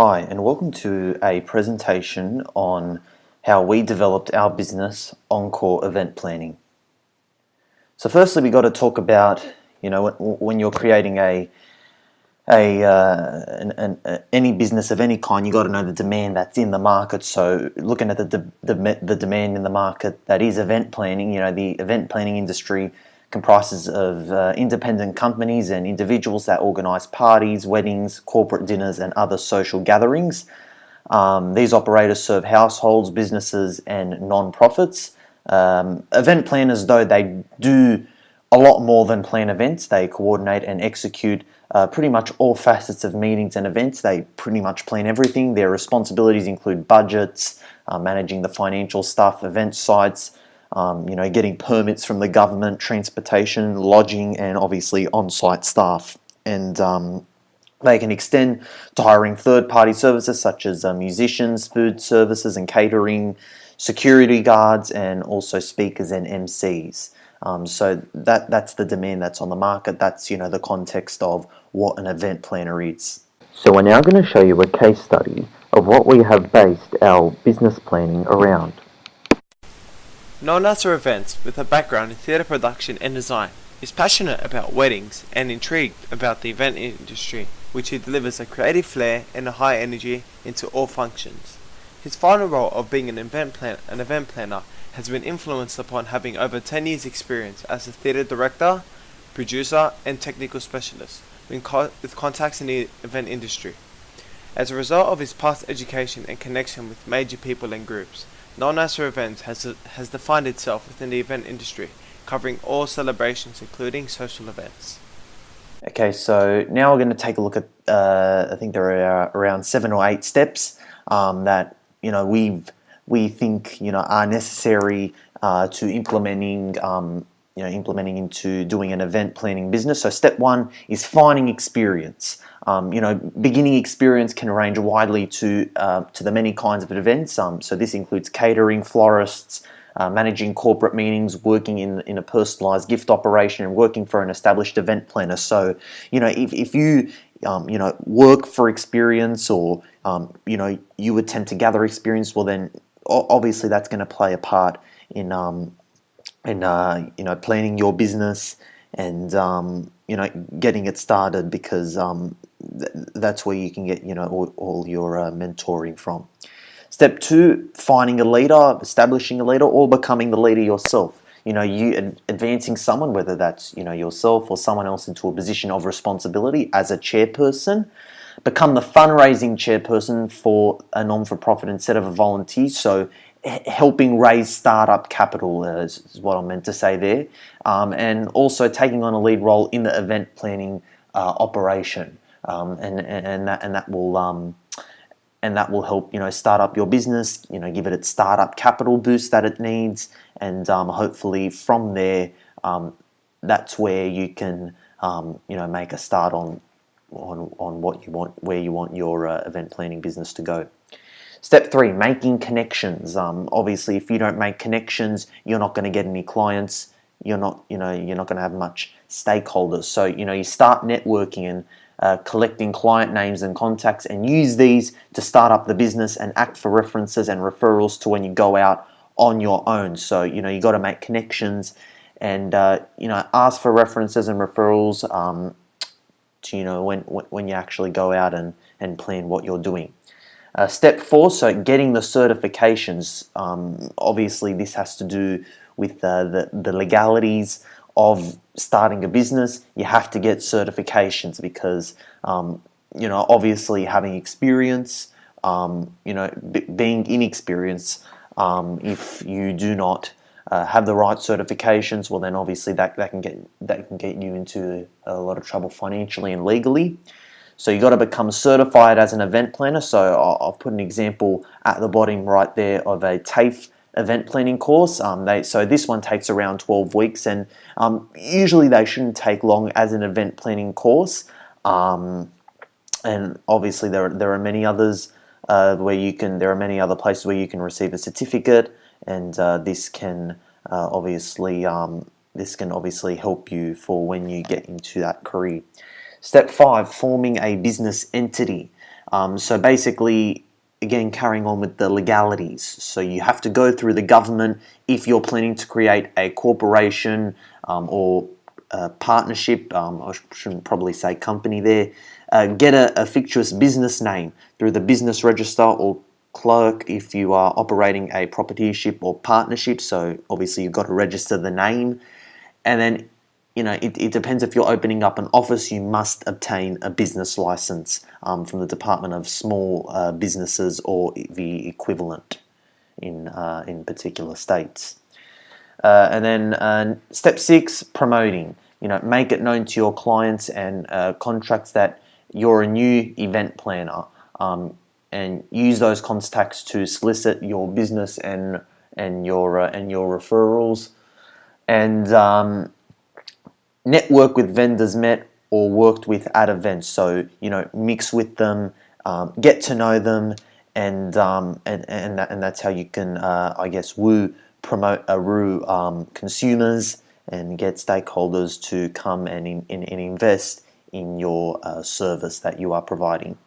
Hi, and welcome to a presentation on how we developed our business, Encore Event Planning. So firstly, we got to talk about, when you're creating any business of any kind, you got to know the demand that's in the market. So looking at the demand in the market that is event planning, the event planning industry comprises of independent companies and individuals that organize parties, weddings, corporate dinners, and other social gatherings. These operators serve households, businesses, and non-profits. Event planners, though, they do a lot more than plan events. They coordinate and execute pretty much all facets of meetings and events. They pretty much plan everything. Their responsibilities include budgets, managing the financial stuff, event sites, getting permits from the government, transportation, lodging, and obviously on-site staff. And they can extend to hiring third-party services such as musicians, food services and catering, security guards, and also speakers and MCs. So that's the demand that's on the market. That's the context of what an event planner is. So we're now going to show you a case study of what we have based our business planning around. Noel Nasser Events, with a background in theatre production and design, is passionate about weddings and intrigued about the event industry, which he delivers a creative flair and a high energy into all functions. His final role of being an event planner has been influenced upon having over 10 years experience as a theatre director, producer and technical specialist with contacts in the event industry. As a result of his past education and connection with major people and groups, Noel Nasser Events has defined itself within the event industry, covering all celebrations including social events. Okay, so now we're going to take a look at, I think there are around 7 or 8 steps that we think are necessary to implementing into doing an event planning business. So step 1 is finding experience. Beginning experience can range widely to the many kinds of events. So this includes catering, florists, managing corporate meetings, working in a personalized gift operation, and working for an established event planner. So, if you work for experience, or you attempt to gather experience, well then obviously that's going to play a part in planning your business and getting it started, because that's where you can get all your mentoring from. Step 2, finding a leader, establishing a leader, or becoming the leader yourself. You advancing someone, whether that's yourself or someone else, into a position of responsibility as a chairperson. Become the fundraising chairperson for a non-for-profit instead of a volunteer. So helping raise startup capital is what I meant to say there, and also taking on a lead role in the event planning operation, and that will help start up your business, give it its startup capital boost that it needs, and hopefully from there that's where you can make a start on what you want, where you want your event planning business to go. Step 3, making connections. Obviously, if you don't make connections, you're not going to get any clients. You're not going to have much stakeholders. So you start networking and collecting client names and contacts, and use these to start up the business and act for references and referrals to when you go out on your own. So you got to make connections and ask for references and referrals when you actually go out and plan what you're doing. Step 4, so getting the certifications. Obviously, this has to do with the legalities of starting a business. You have to get certifications because, obviously having experience, being inexperienced, if you do not have the right certifications, well then obviously that can get you into a lot of trouble financially and legally. So you got to become certified as an event planner. So I'll put an example at the bottom right there of a TAFE event planning course. So this one takes around 12 weeks, and usually they shouldn't take long as an event planning course. And obviously there are many others there are many other places where you can receive a certificate, and this can obviously help you for when you get into that career. Step 5, forming a business entity. So basically, again, carrying on with the legalities. So you have to go through the government if you're planning to create a corporation or a partnership. I shouldn't probably say company there. Get a fictitious business name through the business register or clerk if you are operating a proprietorship or partnership. So obviously you've got to register the name, and then it depends. If you're opening up an office, you must obtain a business license from the Department of Small Businesses or the equivalent in particular states. And then step 6, promoting. Make it known to your clients and contracts that you're a new event planner, and use those contacts to solicit your business and your referrals, and network with vendors met or worked with at events. So mix with them, get to know them, and that's how you can woo consumers and get stakeholders to come and invest in your service that you are providing.